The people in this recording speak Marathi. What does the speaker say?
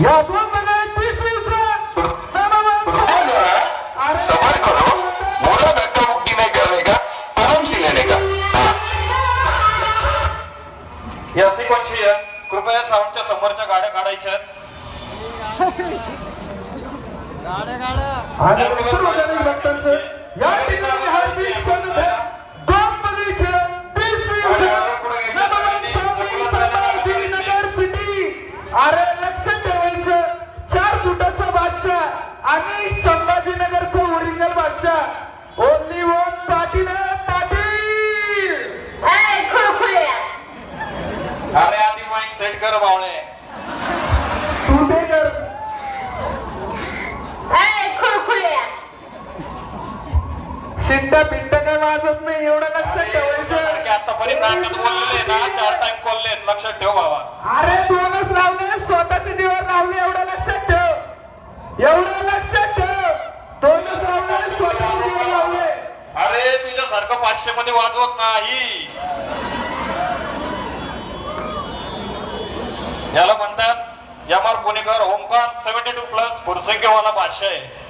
या दोन मध्ये 30-20 संभाल करो, मोरा धक्का मुक्की नहीं करने का, आराम से लेने का. याची कोणची आहे? कृपया साऊंडच्या समोरच्या गाड्या काढायच्या. आणि सर्वजण भक्तांचं या ठिकाणी हार्दिक स्वागत आहे. दोन मध्ये 30-20 नगर सिटी. अरे लक्ष ठेवायचं, 4 फुटाचा बादशाह आणि संभाजीनगरचा ओरिजिनल बादशाह ओनली वन पाटील पाटील. अरे आधी माईक सेट कर बावळे. तू ते कर. शिट्टा पिट्टा काय वाजत नाही, एवढं लक्षात ठेवायचं. आतापर्यंत नाटकात बोललेले ना 4 टाइम बोलले, लक्षात ठेव बाबा. अरे दोनच लावले, स्वतःच्या जीवावर लावले, एवढं लक्षात ठेव. एवढं लक्षात ठेव. दोनच लावले, स्वतःच्या जीवावर लावले. अरे तुझ्यासारखं 500 मध्ये वाजवत नाही. याला म्हणतात यमार पुणेकर ओमकार 72+ फुरसंगीवाला बादशाह आहे.